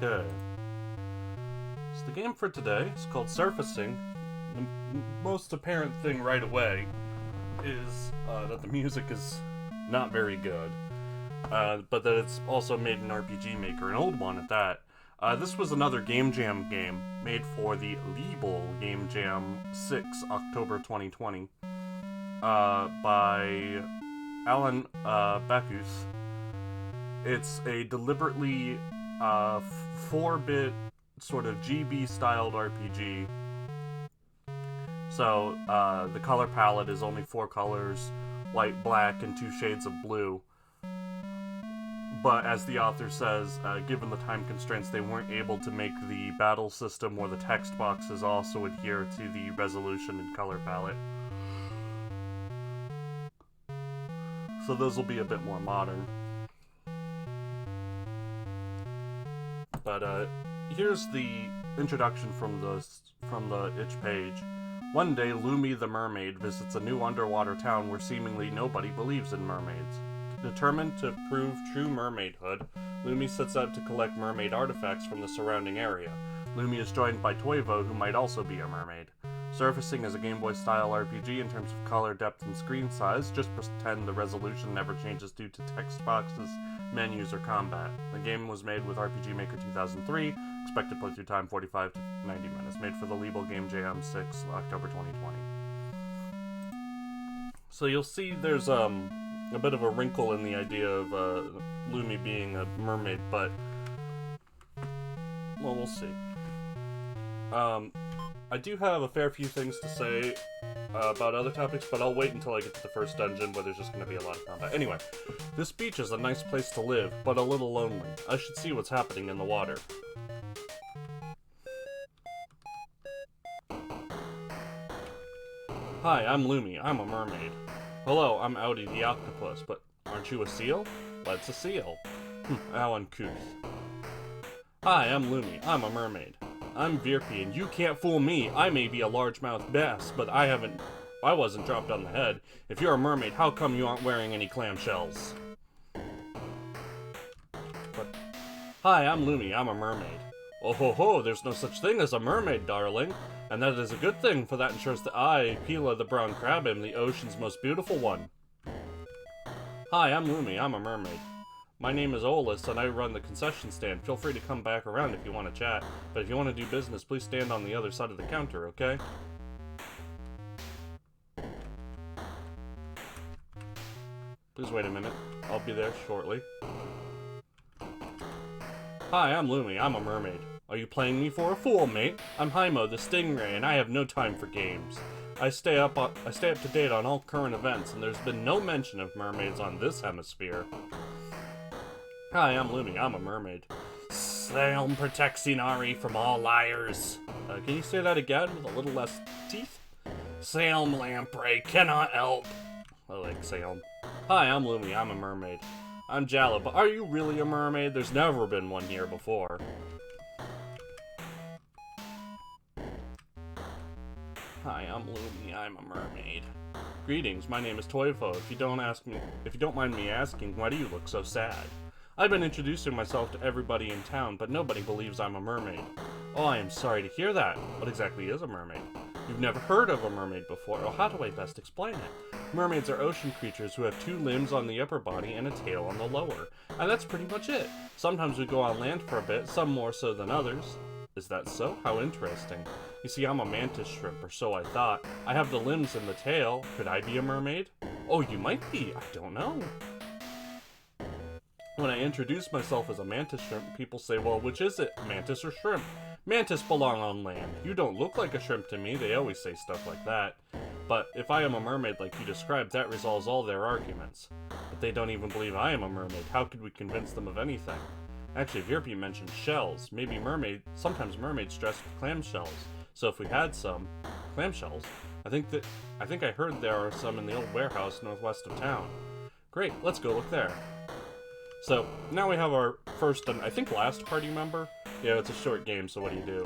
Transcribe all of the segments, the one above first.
Okay. So the game for today is called Surfacing. The most apparent thing right away is that the music is not very good, but that it's also made in RPG Maker, an old one at that. This was another Game Jam game made for the Label Game Jam 6, October 2020, by Alan Bacchus. It's a deliberately 4-bit sort of GB-styled RPG. So the color palette is only 4 colors, white, black, and 2 shades of blue. But as the author says, given the time constraints, they weren't able to make the battle system or the text boxes also adhere to the resolution and color palette. So those will be a bit more modern. But here's the introduction from the itch page. One day, Lumi the Mermaid visits a new underwater town where seemingly nobody believes in mermaids. Determined to prove true mermaidhood, Lumi sets out to collect mermaid artifacts from the surrounding area. Lumi is joined by Toivo, who might also be a mermaid. Surfacing is a Gameboy Style Rpg in terms of color, depth, and screen size. Just pretend the resolution never changes due to text boxes, menus, or combat. The game was made with RPG Maker 2003. Expected playthrough time 45 to 90 minutes. Made for the Label Game Jam 6, October 2020. So you'll see there's a bit of a wrinkle in the idea of Lumi being a mermaid, but well, we'll see. I do have a fair few things to say about other topics, but I'll wait until I get to the first dungeon where there's just going to be a lot of combat. Anyway, this beach is a nice place to live, but a little lonely. I should see what's happening in the water. Hi, I'm Lumi. I'm a mermaid. Hello, I'm Audi the octopus, but aren't you a seal? Let's a seal. How uncouth. Hi, I'm Lumi. I'm a mermaid. I'm Virpi, and you can't fool me. I may be a largemouth bass, but I wasn't dropped on the head. If you're a mermaid, how come you aren't wearing any clamshells? But, hi, I'm Lumi. I'm a mermaid. Oh ho ho, there's no such thing as a mermaid, darling. And that is a good thing, for that ensures that I, Pila the brown crab, am the ocean's most beautiful one. Hi, I'm Lumi. I'm a mermaid. My name is Olis, and I run the concession stand. Feel free to come back around if you want to chat, but if you want to do business, please stand on the other side of the counter, okay? Please wait a minute. I'll be there shortly. Hi, I'm Lumi. I'm a mermaid. Are you playing me for a fool, mate? I'm Haimo the Stingray, and I have no time for games. I stay up to date on all current events, and there's been no mention of mermaids on this hemisphere. Hi, I'm Lumi. I'm a mermaid. Salm protects Inari from all liars. Can you say that again with a little less teeth? Salm lamprey cannot help. I like Salm. Hi, I'm Lumi. I'm a mermaid. I'm Jala, but are you really a mermaid? There's never been one here before. Hi, I'm Lumi. I'm a mermaid. Greetings. My name is Toivo. If you don't mind me asking, why do you look so sad? I've been introducing myself to everybody in town, but nobody believes I'm a mermaid. Oh, I am sorry to hear that. What exactly is a mermaid? You've never heard of a mermaid before. Oh, how do I best explain it? Mermaids are ocean creatures who have 2 limbs on the upper body and a tail on the lower. And that's pretty much it. Sometimes we go on land for a bit, some more so than others. Is that so? How interesting. You see, I'm a mantis shrimp, or so I thought. I have the limbs and the tail. Could I be a mermaid? Oh, you might be. I don't know. When I introduce myself as a mantis shrimp, people say, well, which is it, mantis or shrimp? Mantis belong on land. You don't look like a shrimp to me. They always say stuff like that. But if I am a mermaid like you described, that resolves all their arguments. But they don't even believe I am a mermaid. How could we convince them of anything? Actually, Virpi mentioned shells. Maybe sometimes mermaids dress with clamshells. So if we had some clamshells, I think I heard there are some in the old warehouse northwest of town. Great, let's go look there. So, now we have our first and I think last party member. Yeah, it's a short game, so what do you do?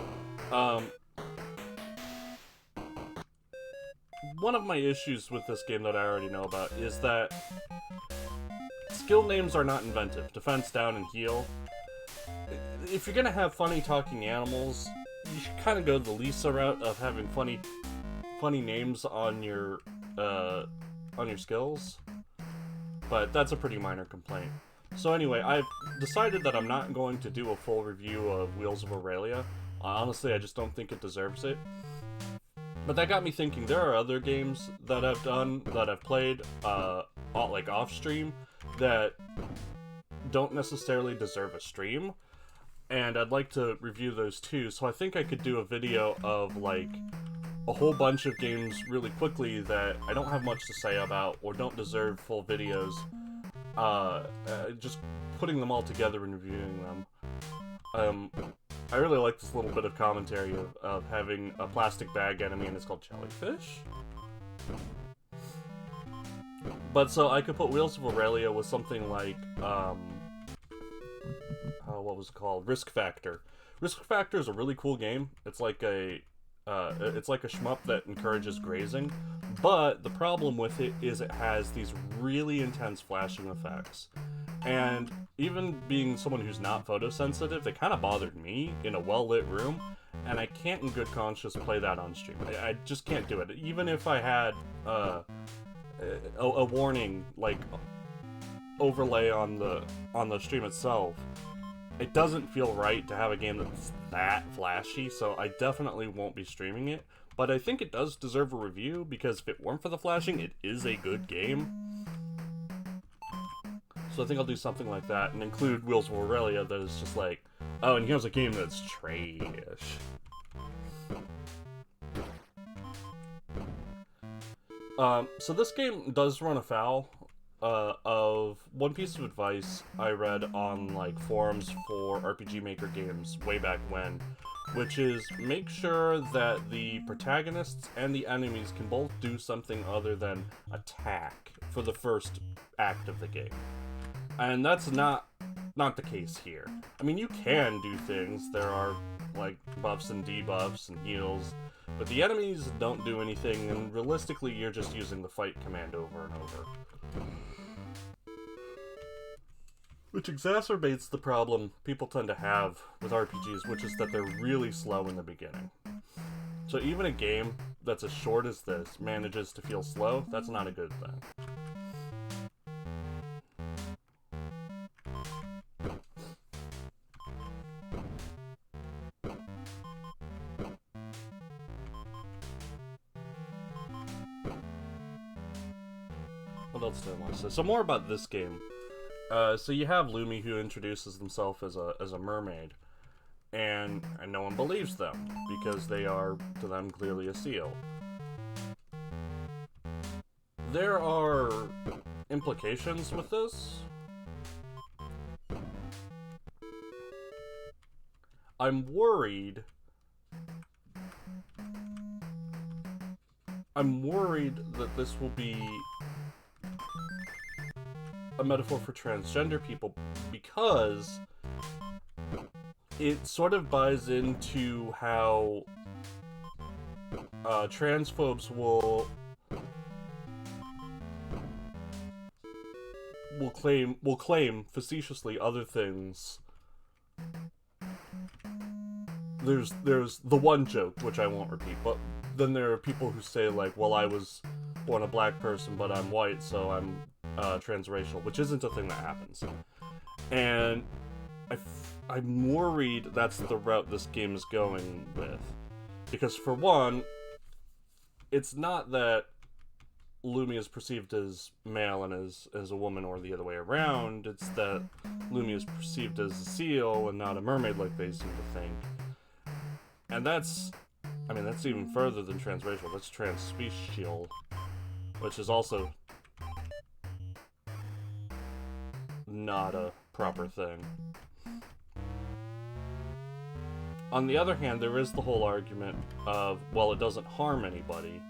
One of my issues with this game that I already know about is that skill names are not inventive. Defense, down, and heal. if you're gonna have funny talking animals, you should kind of go the Lisa route of having funny names on your skills. But that's a pretty minor complaint. So anyway, I've decided that I'm not going to do a full review of Wheels of Aurelia. Honestly, I just don't think it deserves it. But that got me thinking, there are other games that I've played, like off-stream, that don't necessarily deserve a stream. And I'd like to review those too, so I think I could do a video of, like, a whole bunch of games really quickly that I don't have much to say about or don't deserve full videos. Just putting them all together and reviewing them. I really like this little bit of commentary of having a plastic bag enemy, and it's called Jellyfish. But so I could put Wheels of Aurelia with something like, what was it called? Risk Factor. Risk Factor is a really cool game. It's like a shmup that encourages grazing, but the problem with it is it has these really intense flashing effects. And even being someone who's not photosensitive, they kind of bothered me in a well-lit room, and I can't in good conscience play that on stream. I just can't do it. Even if I had a warning, like, overlay on the stream itself, it doesn't feel right to have a game that's that flashy, so I definitely won't be streaming it. But I think it does deserve a review, because if it weren't for the flashing, it is a good game. So I think I'll do something like that, and include Wheels of Aurelia that is just like, oh, and here's a game that's trash. So this game does run afoul of one piece of advice I read on, like, forums for RPG Maker games way back when, which is make sure that the protagonists and the enemies can both do something other than attack for the first act of the game. And that's not the case here. I mean, you can do things. There are, like, buffs and debuffs and heals, but the enemies don't do anything, and realistically, you're just using the fight command over and over. Which exacerbates the problem people tend to have with RPGs, which is that they're really slow in the beginning. So even a game that's as short as this manages to feel slow, that's not a good thing. What else do I want to say? So more about this game. So you have Lumi, who introduces himself as a mermaid, and no one believes them, because they are, to them, clearly a seal. There are implications with this. I'm worried that this will be a metaphor for transgender people, because it sort of buys into how transphobes will claim facetiously other things. There's the one joke, which I won't repeat, but then there are people who say, like, well, I was born a black person, but I'm white, so I'm transracial, which isn't a thing that happens. And I'm worried that's the route this game is going with. Because, for one, it's not that Lumi is perceived as male and as a woman, or the other way around. It's that Lumi is perceived as a seal and not a mermaid, like they seem to think. And that's even further than transracial. That's transspecial, which is also not a proper thing. On the other hand, there is the whole argument of, well, it doesn't harm anybody.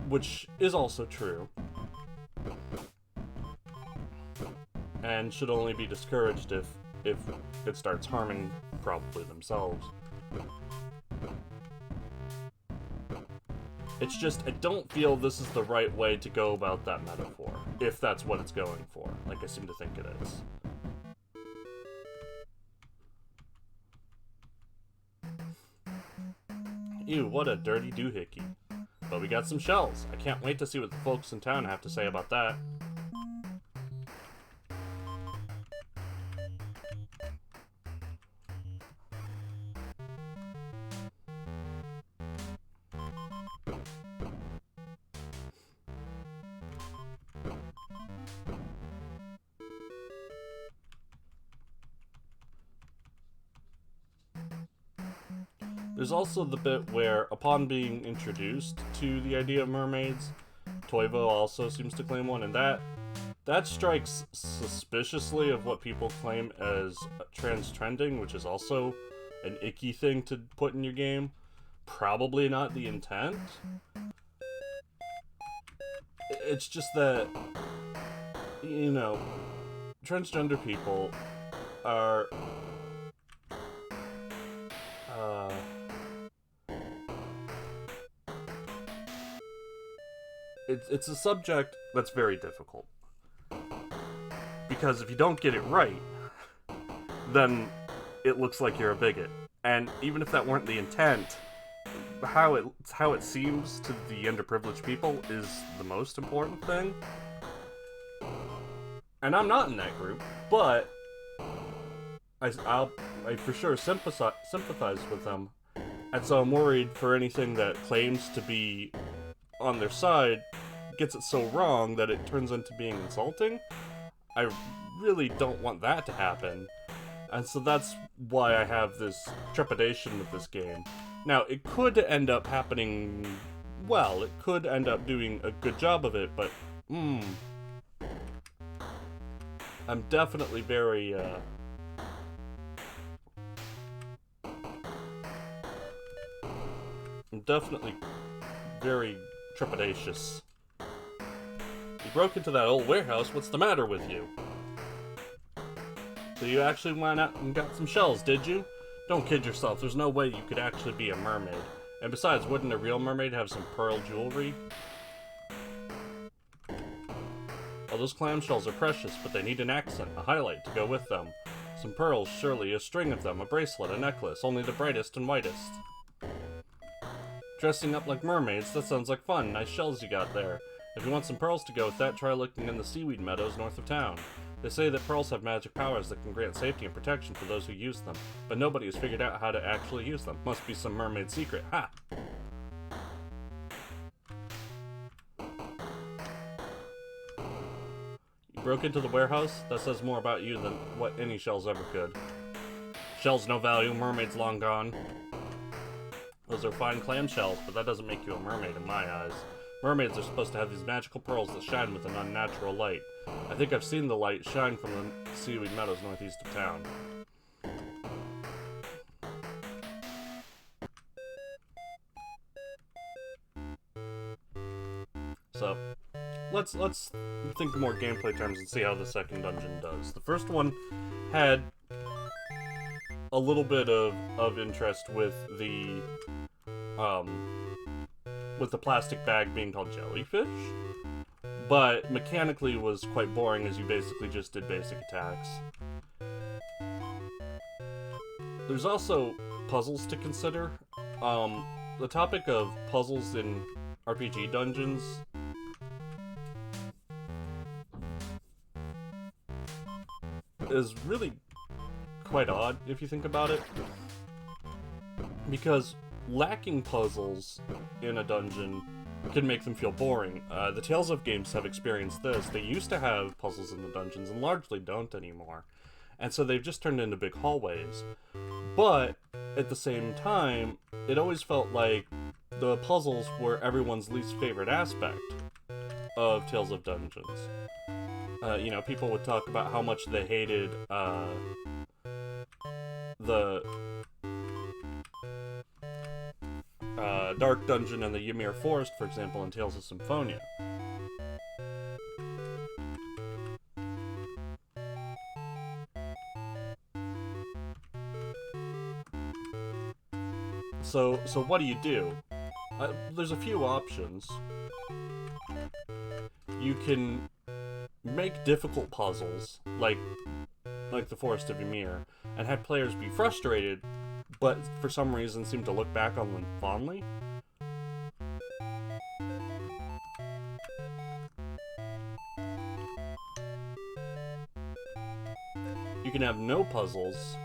Which is also true. And should only be discouraged if it starts harming probably themselves. It's just, I don't feel this is the right way to go about that metaphor, if that's what it's going for, like I seem to think it is. Ew, what a dirty doohickey. But we got some shells. I can't wait to see what the folks in town have to say about that. There's also the bit where, upon being introduced to the idea of mermaids, Toivo also seems to claim one, and that strikes suspiciously of what people claim as trans-trending, which is also an icky thing to put in your game. Probably not the intent. It's just that, you know, transgender people are... It's a subject that's very difficult. Because if you don't get it right, then it looks like you're a bigot. And even if that weren't the intent, how it seems to the underprivileged people is the most important thing. And I'm not in that group, but I for sure sympathize with them. And so I'm worried for anything that claims to be on their side gets it so wrong that it turns into being insulting. I really don't want that to happen. And so that's why I have this trepidation with this game. Now, it could end up happening well. It could end up doing a good job of it, but, I'm definitely very, very trepidatious. You broke into that old warehouse, what's the matter with you? So you actually went out and got some shells, did you? Don't kid yourself, there's no way you could actually be a mermaid. And besides, wouldn't a real mermaid have some pearl jewelry? Oh, those clamshells are precious, but they need an accent, a highlight to go with them. Some pearls, surely, a string of them, a bracelet, a necklace, only the brightest and whitest. Dressing up like mermaids, that sounds like fun. Nice shells you got there. If you want some pearls to go with that, try looking in the seaweed meadows north of town. They say that pearls have magic powers that can grant safety and protection for those who use them, but nobody has figured out how to actually use them. Must be some mermaid secret. Ha! You broke into the warehouse? That says more about you than what any shells ever could. Shells no value, mermaids long gone. Those are fine clam shells, but that doesn't make you a mermaid in my eyes. Mermaids are supposed to have these magical pearls that shine with an unnatural light. I think I've seen the light shine from the seaweed meadows northeast of town. So, let's think more gameplay terms and see how the second dungeon does. The first one had a little bit of interest with the plastic bag being called jellyfish, but mechanically was quite boring as you basically just did basic attacks. There's also puzzles to consider. The topic of puzzles in RPG dungeons is really quite odd if you think about it, because lacking puzzles in a dungeon can make them feel boring. The Tales of games have experienced this. They used to have puzzles in the dungeons and largely don't anymore. And so they've just turned into big hallways. But at the same time, it always felt like the puzzles were everyone's least favorite aspect of Tales of Dungeons. You know, people would talk about how much they hated the Dark Dungeon and the Ymir Forest, for example, in Tales of Symphonia. So what do? There's a few options. You can make difficult puzzles, like the Forest of Ymir, and have players be frustrated, but for some reason seem to look back on them fondly. You can have no puzzles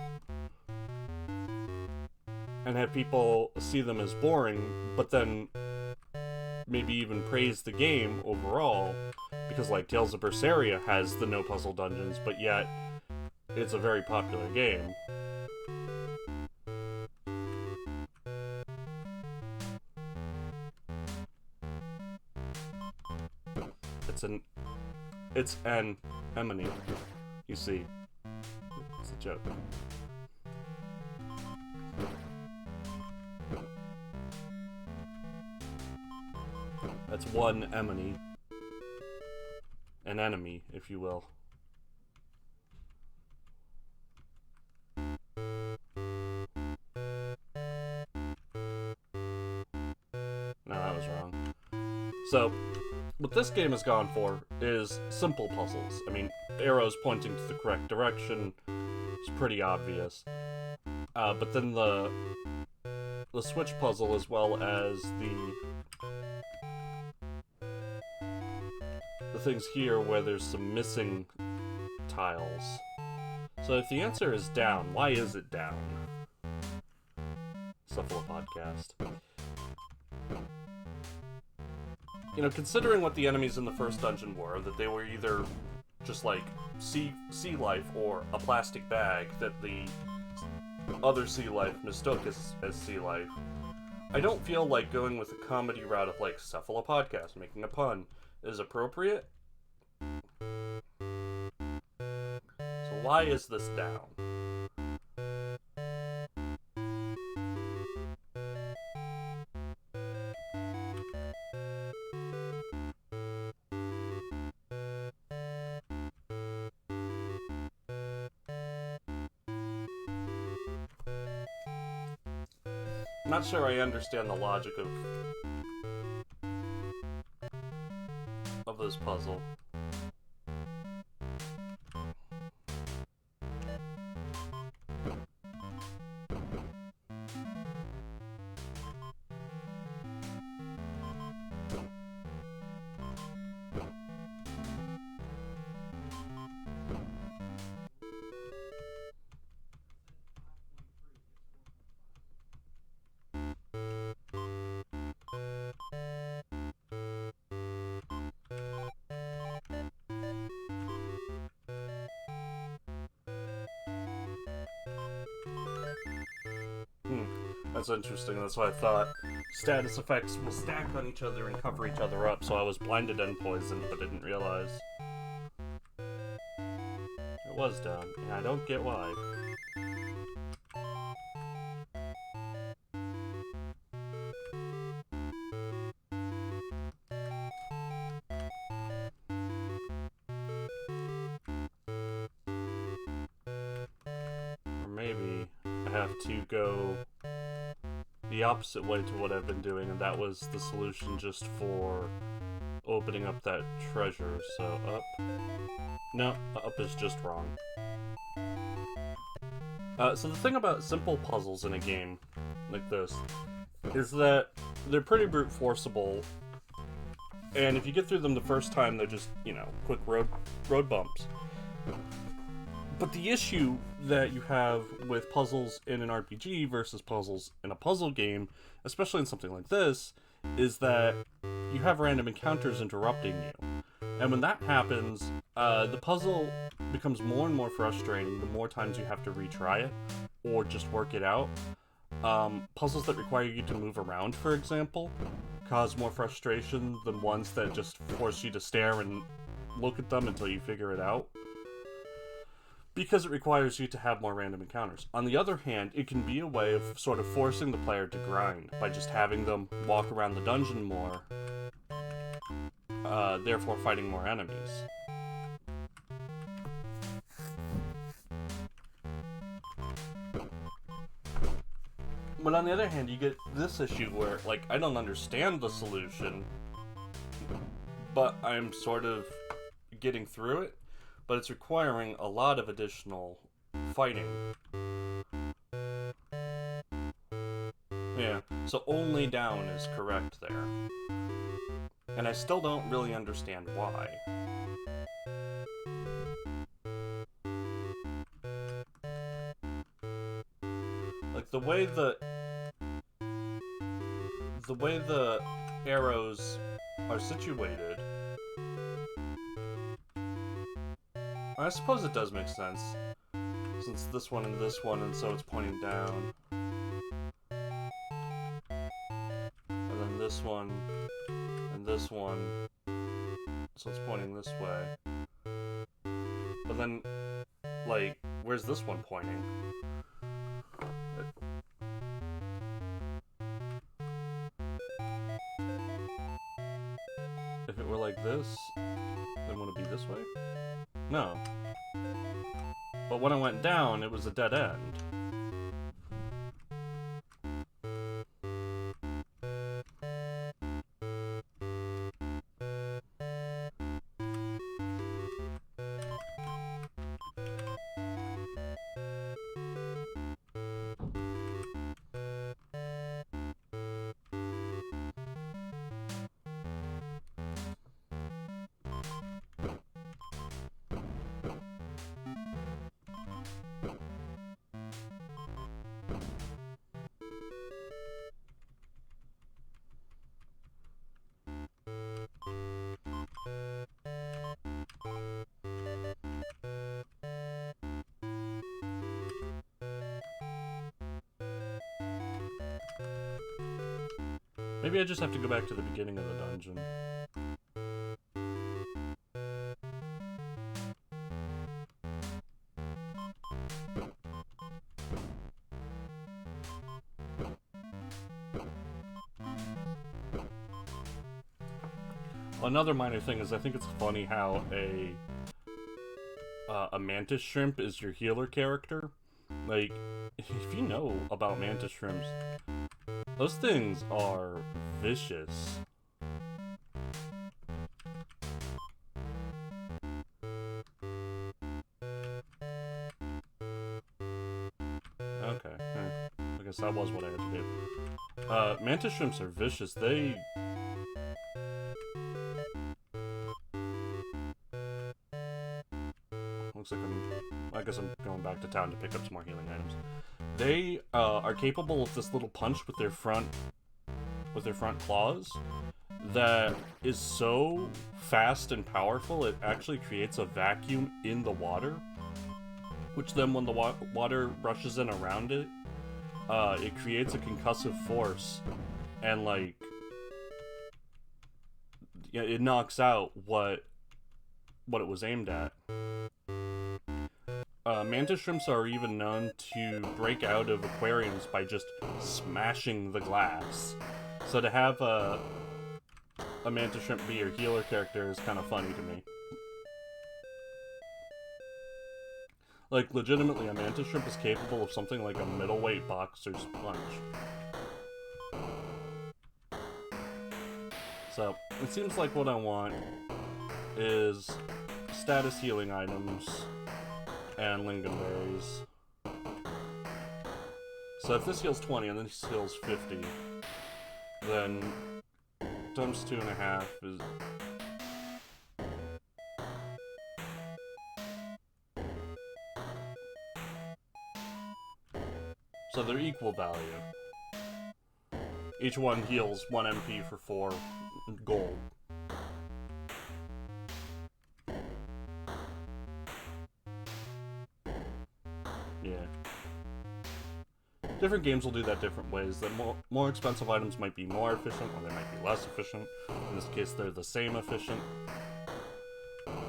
and have people see them as boring, but then maybe even praise the game overall, because like Tales of Berseria has the no puzzle dungeons, but yet it's a very popular game. It's an emony, you see. It's a joke. That's one emony. An enemy, if you will. No, that was wrong. So, what this game has gone for is simple puzzles. I mean, arrows pointing to the correct direction is pretty obvious. But then the switch puzzle, as well as the things here where there's some missing tiles. So if the answer is down, why is it down? Cephalopodcast. You know, considering what the enemies in the first dungeon were, that they were either just like sea life or a plastic bag that the other sea life mistook as sea life, I don't feel like going with a comedy route of like Cephalopodcast, making a pun, is appropriate. So why is this down? I'm not sure I understand the logic of this puzzle. That's interesting. That's what I thought. Status effects will stack on each other and cover each other up, so I was blinded and poisoned, but didn't realize. It was down, and I don't get why. Or maybe I have to go the opposite way to what I've been doing, and that was the solution just for opening up that treasure. So up. No, up is just wrong. So the thing about simple puzzles in a game like this is that they're pretty brute forceable, and if you get through them the first time, they're just, you know, quick road bumps. But the issue that you have with puzzles in an RPG versus puzzles in a puzzle game, especially in something like this, is that you have random encounters interrupting you. And when that happens, the puzzle becomes more and more frustrating the more times you have to retry it or just work it out. Puzzles that require you to move around, for example, cause more frustration than ones that just force you to stare and look at them until you figure it out, because it requires you to have more random encounters. On the other hand, it can be a way of sort of forcing the player to grind by just having them walk around the dungeon more, therefore fighting more enemies. But on the other hand, you get this issue where, like, I don't understand the solution, but I'm sort of getting through it, but it's requiring a lot of additional fighting. Yeah, so only down is correct there. And I still don't really understand why. Like, the way the arrows are situated, I suppose it does make sense, since this one, and so it's pointing down. And then this one, and this one, so it's pointing this way. But then, like, where's this one pointing? If it were like this, then would it be this way? No. But when I went down, it was a dead end. Maybe I just have to go back to the beginning of the dungeon. Another minor thing is I think it's funny how a mantis shrimp is your healer character. Like, if you know about mantis shrimps, those things are vicious. Okay, I guess that was what I had to do. Mantis shrimps are vicious. They... Looks like I guess I'm going back to town to pick up some more healing items. They are capable of this little punch with their front claws that is so fast and powerful it actually creates a vacuum in the water, which then when the water rushes in around it, it creates a concussive force, and like, yeah, it knocks out what it was aimed at. Mantis shrimps are even known to break out of aquariums by just smashing the glass. So to have a mantis shrimp be your healer character is kind of funny to me. Like, legitimately, a mantis shrimp is capable of something like a middleweight boxer's punch. So, it seems like what I want is status healing items and lingonberries. So if this heals 20 and then this heals 50, then times 2.5 is... So they're equal value. Each one heals 1 MP for 4 gold. Yeah. Different games will do that different ways. The more expensive items might be more efficient, or they might be less efficient. In this case, they're the same efficient. But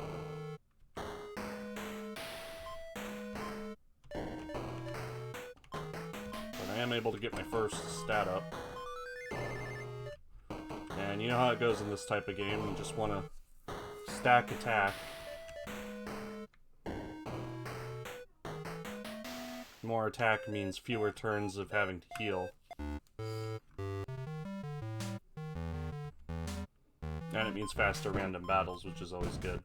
I am able to get my first stat up. And you know how it goes in this type of game. You just want to stack attack. More attack means fewer turns of having to heal. And it means faster random battles, which is always good.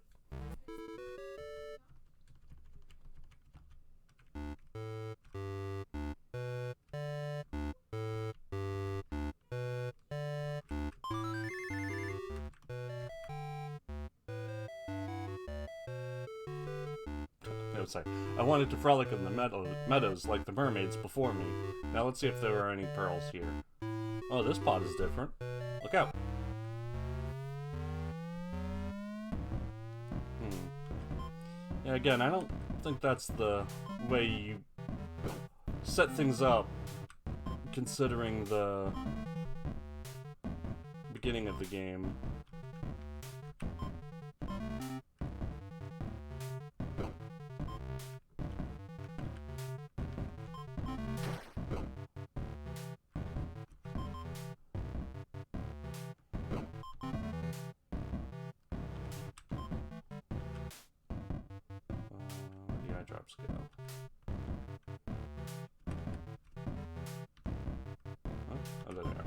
I wanted to frolic in the meadows like the mermaids before me. Now let's see if there are any pearls here. Oh, this pot is different. Look out. Yeah, again, I don't think that's the way you set things up, considering the beginning of the game. Drops go. Oh, there they are.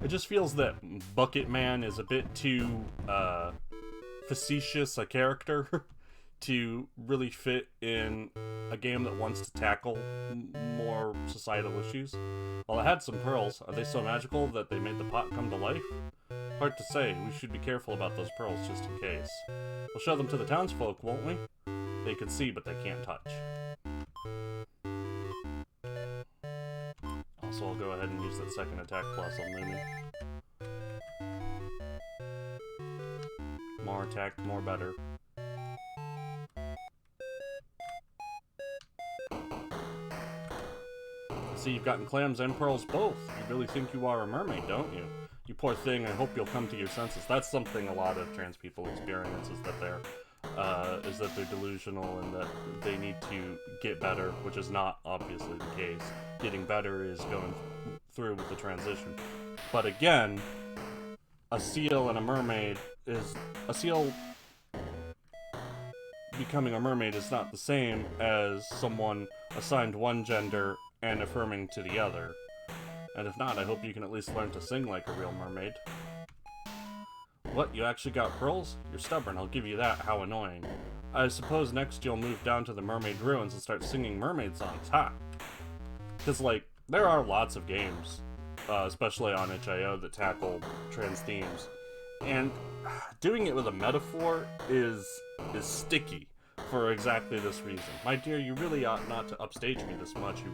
It just feels that Bucket Man is a bit too facetious a character to really fit in a game that wants to tackle more societal issues. While it had some pearls, are they so magical that they made the pot come to life? Hard to say. We should be careful about those pearls just in case. We'll show them to the townsfolk, won't we? They can see, but they can't touch. Also, I'll go ahead and use that second attack plus on Lumi. More attack, more better. See, you've gotten clams and pearls both. You really think you are a mermaid, don't you? You poor thing, I hope you'll come to your senses. That's something a lot of trans people experience, is that they're delusional and that they need to get better, which is not obviously the case. Getting better is going through with the transition. But again, a seal and a mermaid is... A seal becoming a mermaid is not the same as someone assigned one gender and affirming to the other. And if not, I hope you can at least learn to sing like a real mermaid. What, you actually got pearls? You're stubborn, I'll give you that. How annoying. I suppose next you'll move down to the mermaid ruins and start singing mermaid songs, ha! Because, like, there are lots of games, especially on itch.io, that tackle trans themes. And doing it with a metaphor is sticky. For exactly this reason. My dear, you really ought not to upstage me this much. You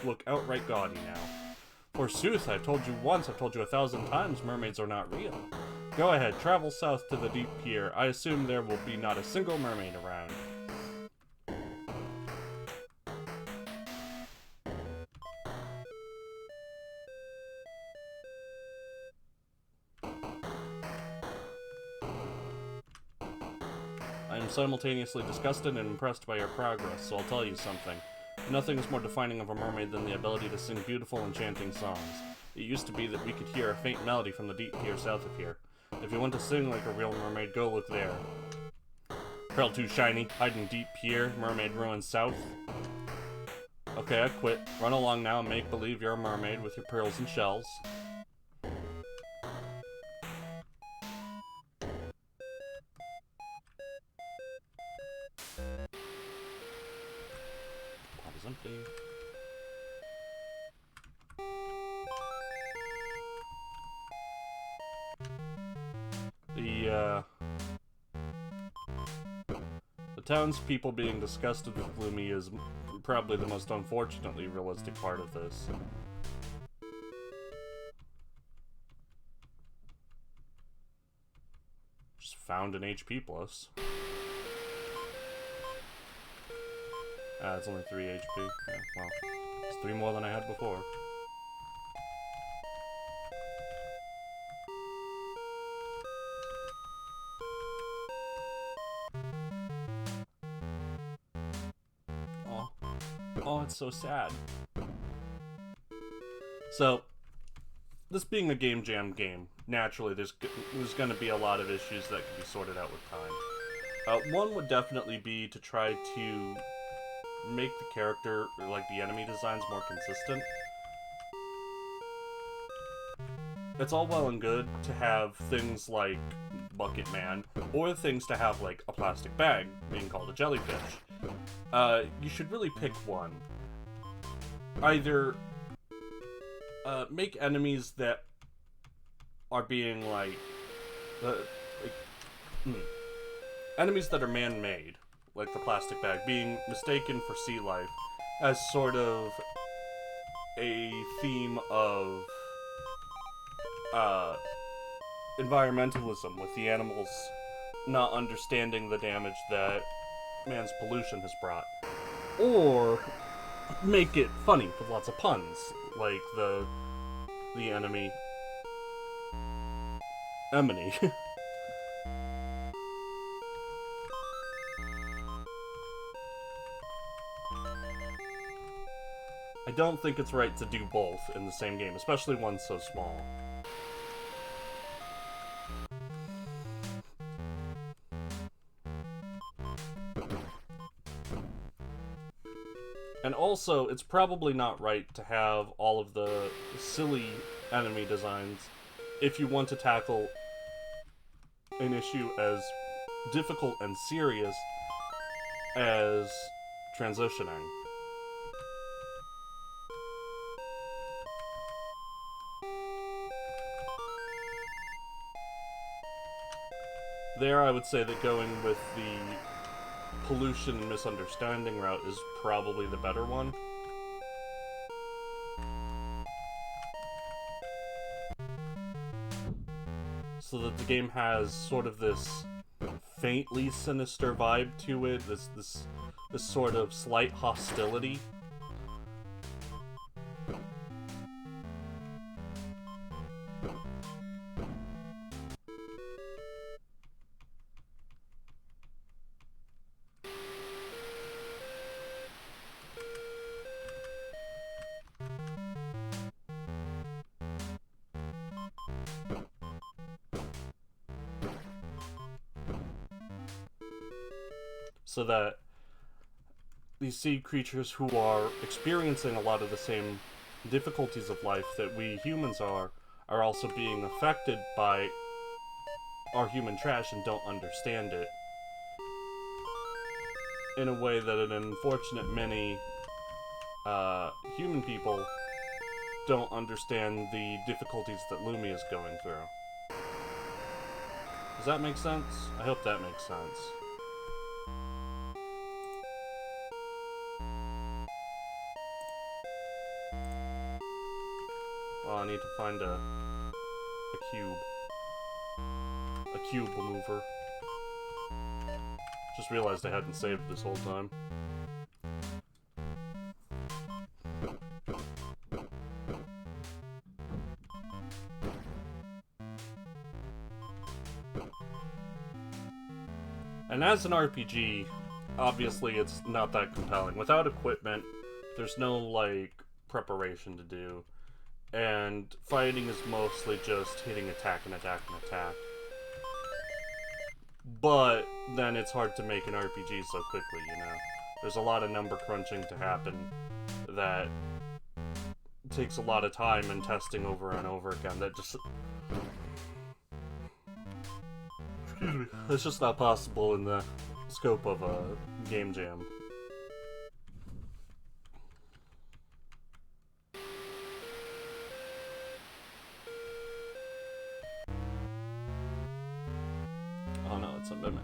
look outright gaudy now. Forsooth, I've told you once, I've told you 1,000 times, mermaids are not real. Go ahead, travel south to the deep pier. I assume there will be not a single mermaid around. I am simultaneously disgusted and impressed by your progress, so I'll tell you something. Nothing is more defining of a mermaid than the ability to sing beautiful, enchanting songs. It used to be that we could hear a faint melody from the deep pier south of here. If you want to sing like a real mermaid, go look there. Pearl too shiny, hide in deep pier, mermaid ruins south. Okay, I quit. Run along now and make believe you're a mermaid with your pearls and shells. Empty. The townspeople being disgusted with Gloomy is probably the most unfortunately realistic part of this. Just found an HP plus. It's only 3 HP. Yeah, well, it's 3 more than I had before. Oh, it's so sad. So, this being a game jam game, naturally there's going to be a lot of issues that can be sorted out with time. One would definitely be to try to make the character, like the enemy designs, more consistent. It's all well and good to have things like Bucket Man, or things to have like a plastic bag being called a jellyfish. You should really pick one. Either make enemies that are being enemies that are man-made, like the plastic bag, being mistaken for sea life as sort of a theme of environmentalism, with the animals not understanding the damage that man's pollution has brought. Or make it funny with lots of puns, like the enemy Emily. I don't think it's right to do both in the same game, especially one so small. And also, it's probably not right to have all of the silly enemy designs if you want to tackle an issue as difficult and serious as transitioning. There, I would say that going with the pollution and misunderstanding route is probably the better one. So that the game has sort of this faintly sinister vibe to it, this sort of slight hostility. So that these sea creatures who are experiencing a lot of the same difficulties of life that we humans are also being affected by our human trash and don't understand it in a way that an unfortunate many human people don't understand the difficulties that Lumi is going through. Does that make sense? I hope that makes sense. Well, I need to find a cube mover. Just realized I hadn't saved this whole time. And as an RPG, obviously it's not that compelling. Without equipment, there's no, like, preparation to do. And fighting is mostly just hitting attack and attack and attack. But then it's hard to make an RPG so quickly, you know? There's a lot of number crunching to happen that takes a lot of time and testing over and over again that just... Excuse me. It's just not possible in the scope of a game jam. Oh no, it's a mimic.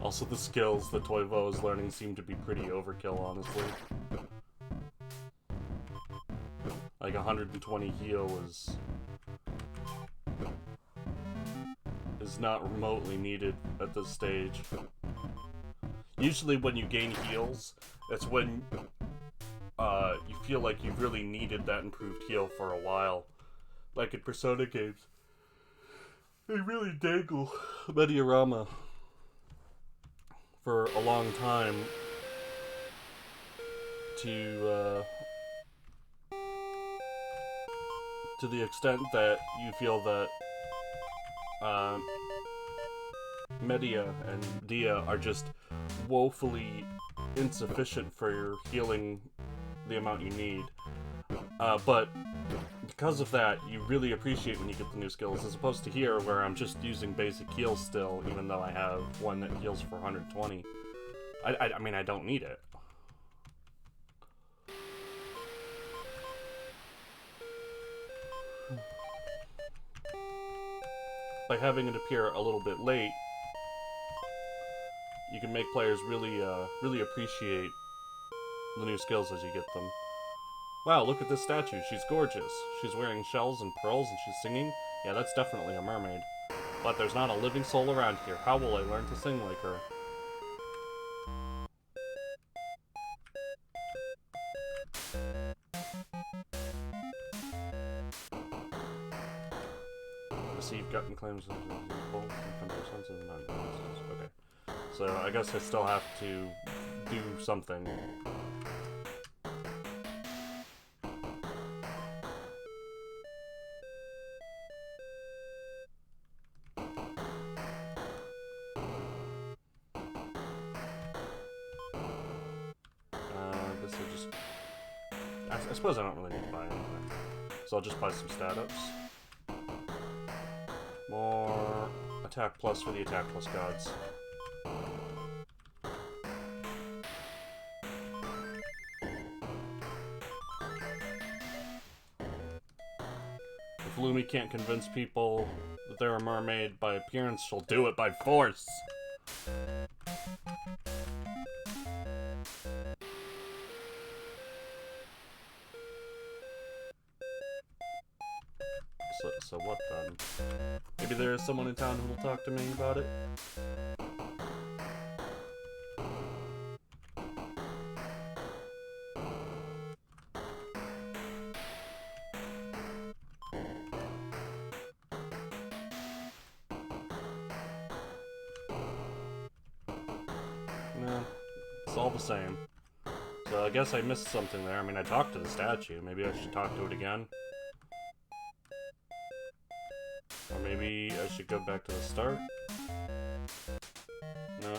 Also, the skills that Toivo is learning seem to be pretty overkill, honestly. Like, 120 heal is not remotely needed at this stage. Usually when you gain heals, that's when you feel like you've really needed that improved heal for a while. Like in Persona games. They really dangle Mediarama for a long time to the extent that you feel that Media and Dia are just woefully insufficient for your healing the amount you need. But because of that, you really appreciate when you get the new skills, as opposed to here, where I'm just using basic heals still, even though I have one that heals for 120. I mean, I don't need it. By having it appear a little bit late, you can make players really appreciate the new skills as you get them. Wow, look at this statue. She's gorgeous. She's wearing shells and pearls and she's singing. Yeah, that's definitely a mermaid. But there's not a living soul around here. How will I learn to sing like her? Receive gotten claims of both okay. So I guess I still have to do something. I suppose I don't really need to buy anything. So I'll just buy some stat ups. More attack plus for the attack plus gods. If Lumi can't convince people that they're a mermaid by appearance, she'll do it by force. So what then? Maybe there is someone in town who will talk to me about it? No, it's all the same. So I guess I missed something there. I mean, I talked to the statue. Maybe I should talk to it again. Or maybe I should go back to the start? No.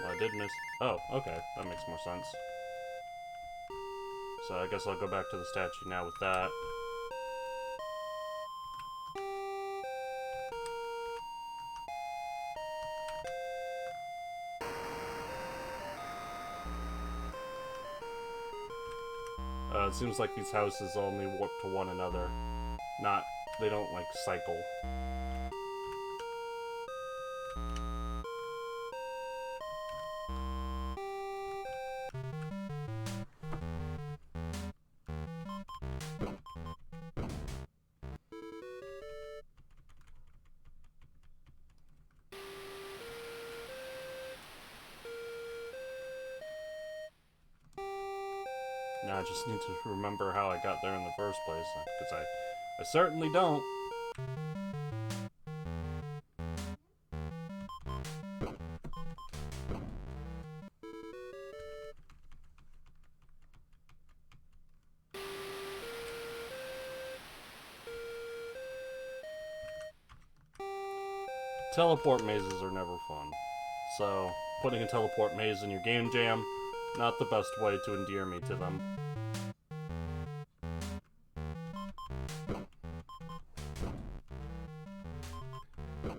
Well, I did miss... Oh, okay. That makes more sense. So I guess I'll go back to the statue now with that. It seems like these houses only warp to one another. They don't, like, cycle. Now I just need to remember how I got there in the first place, because I certainly don't. Teleport mazes are never fun. So, putting a teleport maze in your game jam, not the best way to endear me to them.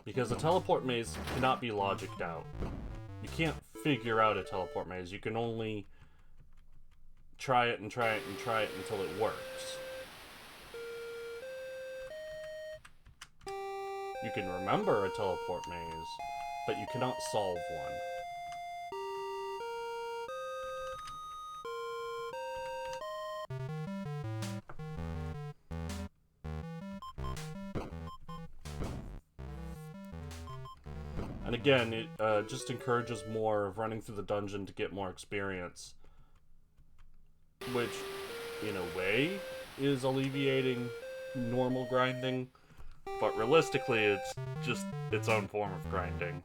Because a teleport maze cannot be logicked out. You can't figure out a teleport maze. You can only try it and try it and try it until it works. You can remember a teleport maze, but you cannot solve one. And again, it just encourages more of running through the dungeon to get more experience. Which, in a way, is alleviating normal grinding. But realistically, it's just its own form of grinding.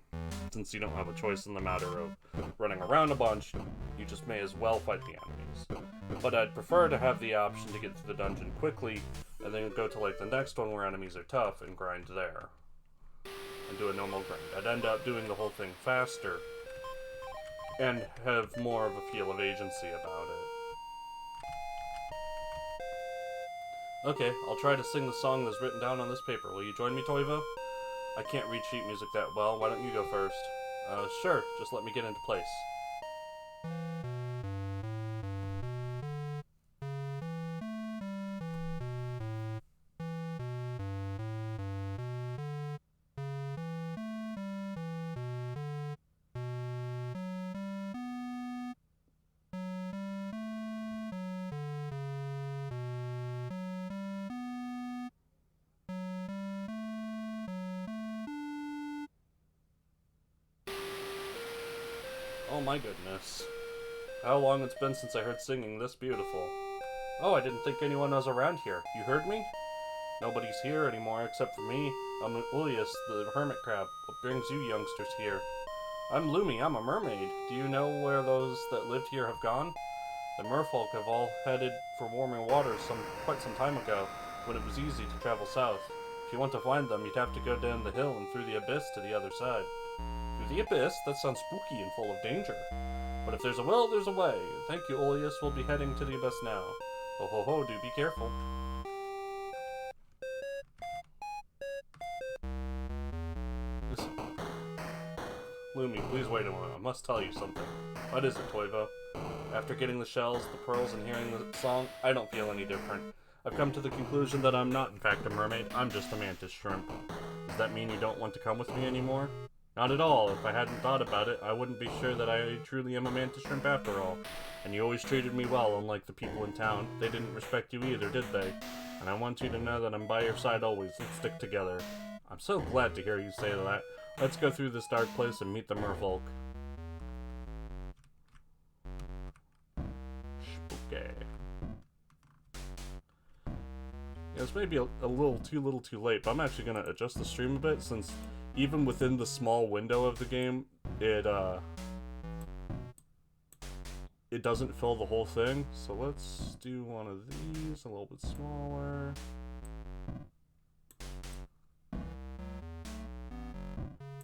Since you don't have a choice in the matter of running around a bunch, you just may as well fight the enemies. But I'd prefer to have the option to get through the dungeon quickly, and then go to like the next one where enemies are tough and grind there. And do a normal grind. I'd end up doing the whole thing faster, and have more of a feel of agency about it. Okay, I'll try to sing the song that's written down on this paper. Will you join me, Toivo? I can't read sheet music that well. Why don't you go first? Sure. Just let me get into place. Oh my goodness. How long it's been since I heard singing this beautiful. Oh, I didn't think anyone was around here. You heard me? Nobody's here anymore except for me. I'm Ulius, the hermit crab. What brings you youngsters here? I'm Lumi, I'm a mermaid. Do you know where those that lived here have gone? The merfolk have all headed for warmer waters quite some time ago, when it was easy to travel south. If you want to find them, you'd have to go down the hill and through the abyss to the other side. Through the abyss? That sounds spooky and full of danger. But if there's a will, there's a way. Thank you, Ulius. We'll be heading to the abyss now. Ho ho ho, do be careful. Lumi, please wait a moment. I must tell you something. What is it, Toivo? After getting the shells, the pearls, and hearing the song, I don't feel any different. I've come to the conclusion that I'm not, in fact, a mermaid. I'm just a mantis shrimp. Does that mean you don't want to come with me anymore? Not at all. If I hadn't thought about it, I wouldn't be sure that I truly am a mantis shrimp after all. And you always treated me well, unlike the people in town. They didn't respect you either, did they? And I want you to know that I'm by your side always. Let's stick together. I'm so glad to hear you say that. Let's go through this dark place and meet the merfolk. Spooky. Yeah, this may be a little too late, but I'm actually going to adjust the stream a bit, since even within the small window of the game, it doesn't fill the whole thing. So let's do one of these, a little bit smaller.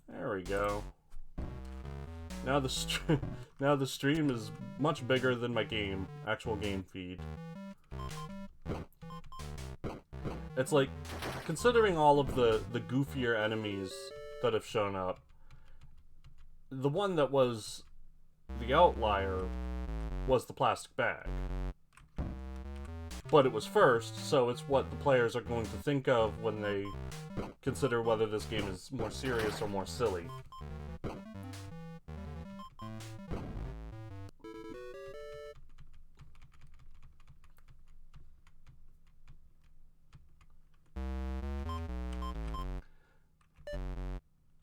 There we go. Now the stream is much bigger than my actual game feed. It's like, considering all of the goofier enemies that have shown up, the one that was the outlier was the plastic bag. But it was first, so it's what the players are going to think of when they consider whether this game is more serious or more silly.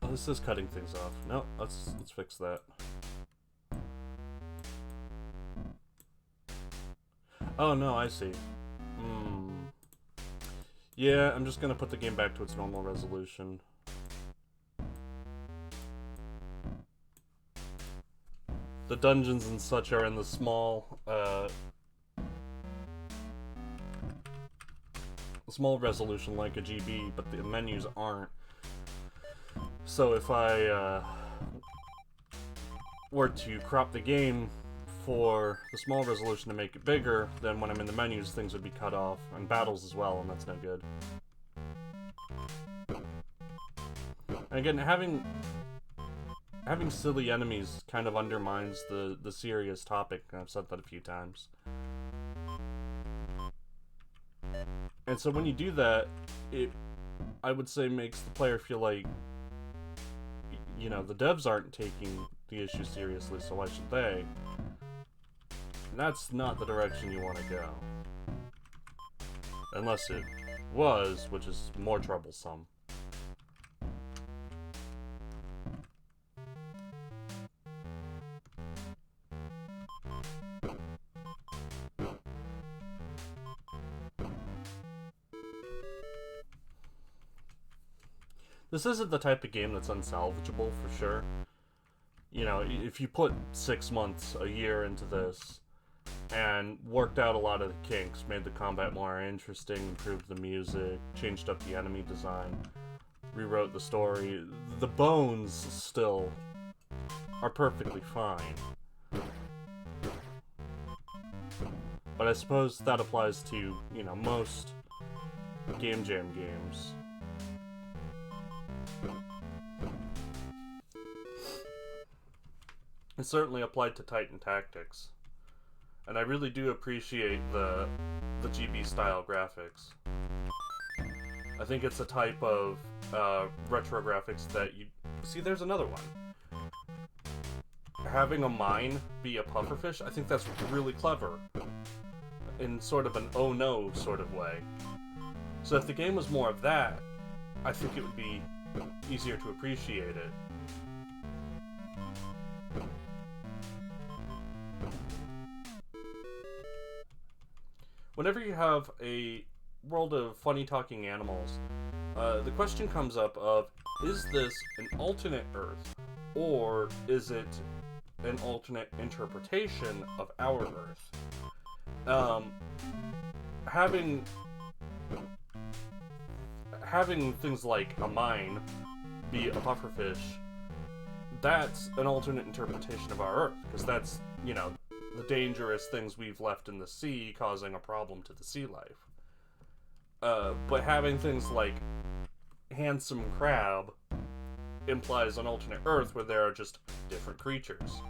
Oh, this is cutting things off. No, let's fix that. Oh no, I see. Yeah, I'm just gonna put the game back to its normal resolution. The dungeons and such are in the small resolution like a GB, but the menus aren't. So if I were to crop the game for the small resolution to make it bigger, then when I'm in the menus, things would be cut off, and battles as well, and that's no good. And again, having silly enemies kind of undermines the serious topic, and I've said that a few times. And so when you do that, it, I would say, makes the player feel like, you know, the devs aren't taking the issue seriously, so why should they? And that's not the direction you want to go. Unless it was, which is more troublesome. This isn't the type of game that's unsalvageable, for sure. You know, if you put 6 months, a year into this, and worked out a lot of the kinks, made the combat more interesting, improved the music, changed up the enemy design, rewrote the story, the bones still are perfectly fine. But I suppose that applies to, you know, most Game Jam games. It certainly applied to Titan Tactics. And I really do appreciate the GB style graphics. I think it's a type of retro graphics that you... See, there's another one. Having a mine be a pufferfish, I think that's really clever. In sort of an oh no sort of way. So if the game was more of that, I think it would be easier to appreciate it. Whenever you have a world of funny talking animals, the question comes up of, is this an alternate Earth, or is it an alternate interpretation of our Earth? Having things like a mine be a pufferfish, that's an alternate interpretation of our Earth, because that's, you know, the dangerous things we've left in the sea causing a problem to the sea life. But having things like handsome crab implies an alternate Earth where there are just different creatures.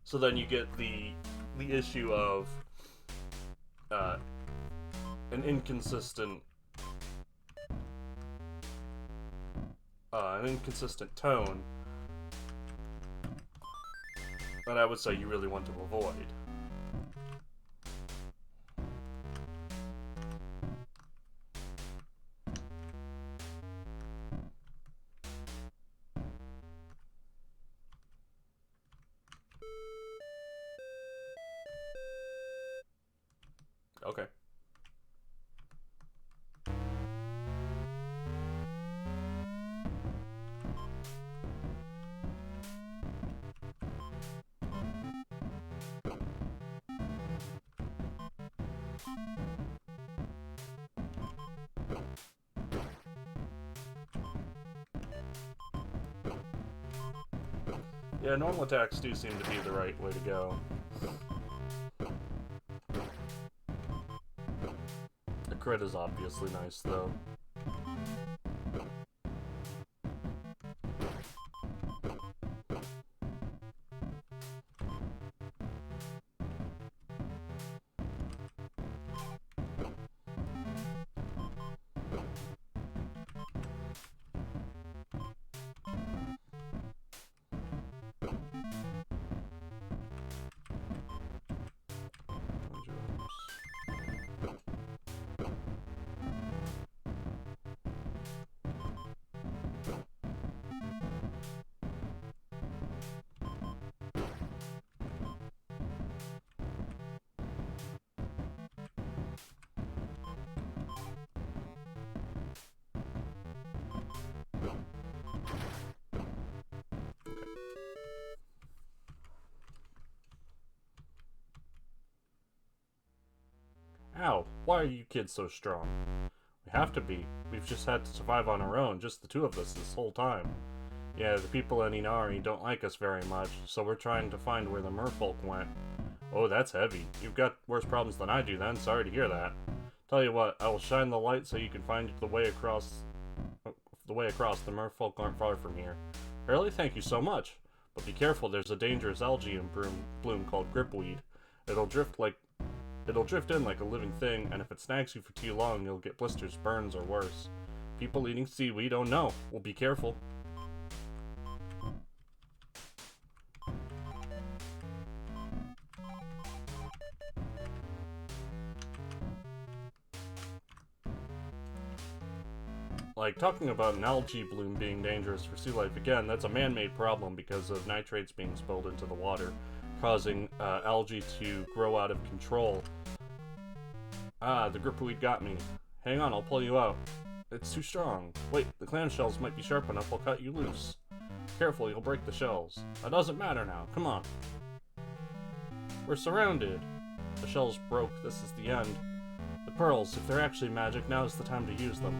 So then you get the issue of an inconsistent tone that I would say you really want to avoid. Okay. Yeah, normal attacks do seem to be the right way to go. The crit is obviously nice, though. Ow, why are you kids so strong? We have to be. We've just had to survive on our own, just the two of us this whole time. Yeah, the people in Inari don't like us very much, so we're trying to find where the merfolk went. Oh, that's heavy. You've got worse problems than I do then, sorry to hear that. Tell you what, I will shine the light so you can find the way across. The merfolk aren't far from here. Really? Thank you so much. But be careful, there's a dangerous algae in bloom called gripweed. It'll drift in like a living thing, and if it snags you for too long, you'll get blisters, burns, or worse. People eating seaweed, oh no. Well, be careful. Like, talking about an algae bloom being dangerous for sea life, again, that's a man-made problem because of nitrates being spilled into the water, causing algae to grow out of control. Ah, the gripweed got me. Hang on, I'll pull you out. It's too strong. Wait, the clamshells might be sharp enough, I'll cut you loose. Careful, you'll break the shells. That doesn't matter now, come on. We're surrounded. The shells broke, this is the end. The pearls, if they're actually magic, now is the time to use them.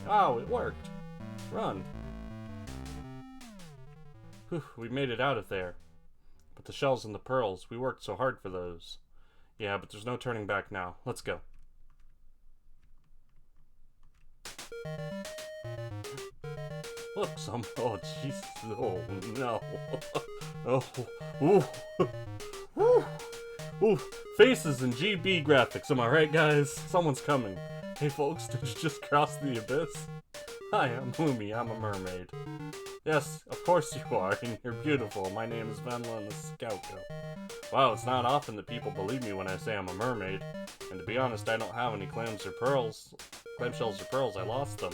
Oh, it worked. Run. Whew, we made it out of there. But the shells and the pearls, we worked so hard for those. Yeah, but there's no turning back now. Let's go. Look, oh, jeez. Oh, no. Oh, ooh. Woo. Ooh, faces and GB graphics, am I right, guys? Someone's coming. Hey, folks, did you just cross the abyss? Hi, I'm Lumi, I'm a mermaid. Yes, of course you are, and you're beautiful. My name is Venla the Scout Girl. Wow, it's not often that people believe me when I say I'm a mermaid. And to be honest, I don't have any clamshells or pearls, I lost them.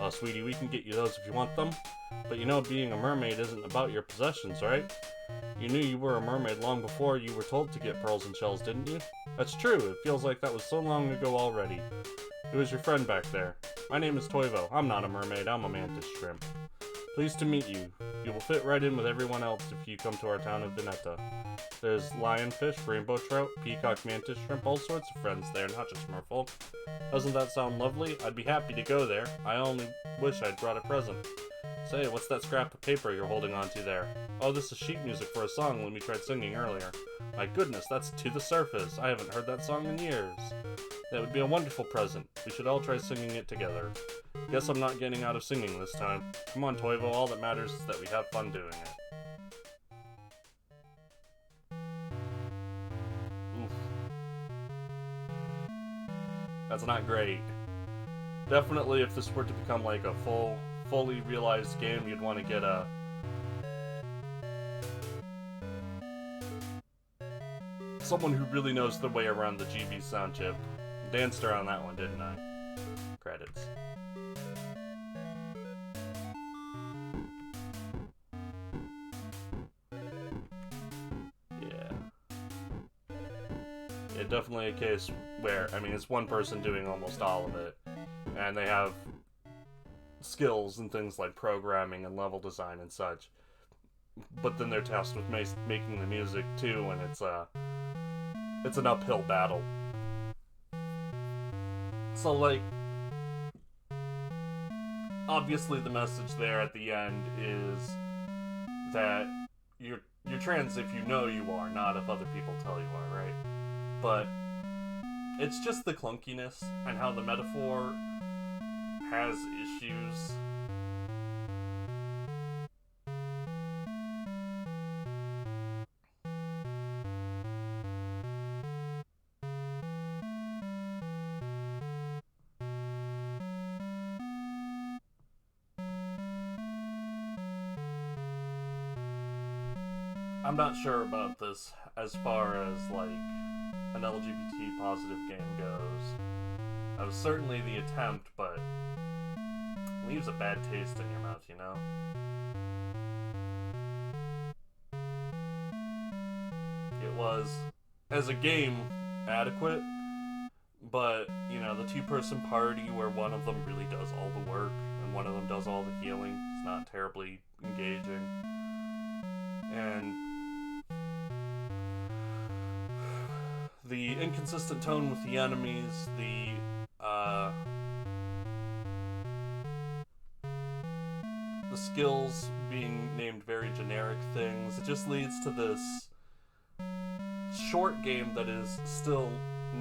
Oh, sweetie, we can get you those if you want them. But you know, being a mermaid isn't about your possessions, right? You knew you were a mermaid long before you were told to get pearls and shells, didn't you? That's true, it feels like that was so long ago already. It was your friend back there. My name is Toivo. I'm not a mermaid, I'm a mantis shrimp. Pleased to meet you. You will fit right in with everyone else if you come to our town of Veneta. There's lionfish, rainbow trout, peacock, mantis shrimp, all sorts of friends there, not just merfolk. Doesn't that sound lovely? I'd be happy to go there. I only wish I'd brought a present. Say, what's that scrap of paper you're holding onto there? Oh, this is sheet music for a song Lumi tried singing earlier. My goodness, that's To the Surface. I haven't heard that song in years. That would be a wonderful present. We should all try singing it together. Guess I'm not getting out of singing this time. Come on, Toivo, all that matters is that we have fun doing it. Oof. That's not great. Definitely, if this were to become like a fully realized game, you'd want to get someone who really knows their way around the GB sound chip. Danced around that one, didn't I? Credits. Yeah, definitely a case where, I mean, it's one person doing almost all of it, and they have skills and things like programming and level design and such, but then they're tasked with making the music too, and it's an uphill battle. So, like, obviously the message there at the end is that you're trans if you know you are, not if other people tell you are, right? But it's just the clunkiness and how the metaphor has issues. I'm not sure about this as far as, like, an LGBT positive game goes. That was certainly the attempt, but it leaves a bad taste in your mouth, you know? It was, as a game, adequate, but, you know, the two-person party where one of them really does all the work and one of them does all the healing is not terribly engaging. And the inconsistent tone with the enemies, the skills being named very generic things, it just leads to this short game that is still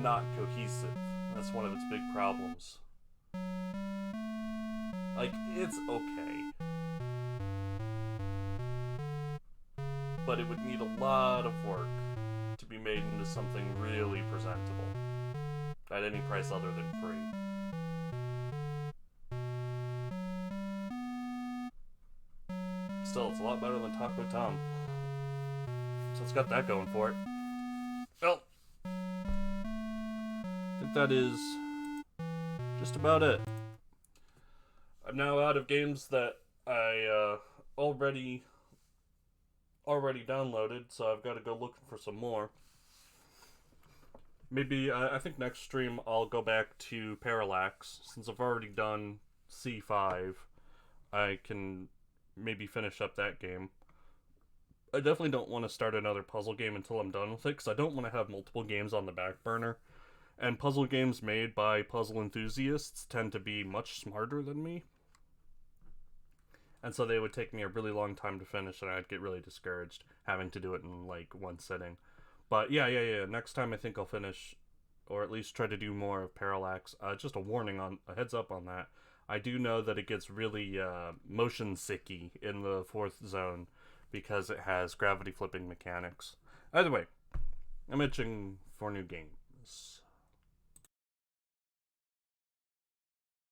not cohesive. That's one of its big problems. Like, it's okay, but it would need a lot of work to be made into something really presentable at any price other than free. Still, it's a lot better than Taco Tom, so it's got that going for it. Well, I think that is just about it. I'm now out of games that I already downloaded, so I've got to go looking for some more. Maybe, I think next stream I'll go back to Parallax. Since I've already done C5, I can maybe finish up that game. I definitely don't want to start another puzzle game until I'm done with it, because I don't want to have multiple games on the back burner. And puzzle games made by puzzle enthusiasts tend to be much smarter than me. And so they would take me a really long time to finish, and I'd get really discouraged having to do it in like one sitting. But yeah. Next time I think I'll finish, or at least try to do more of Parallax. Just a warning on a heads up on that. I do know that it gets really motion sicky in the fourth zone because it has gravity flipping mechanics. Either way, I'm itching for new games.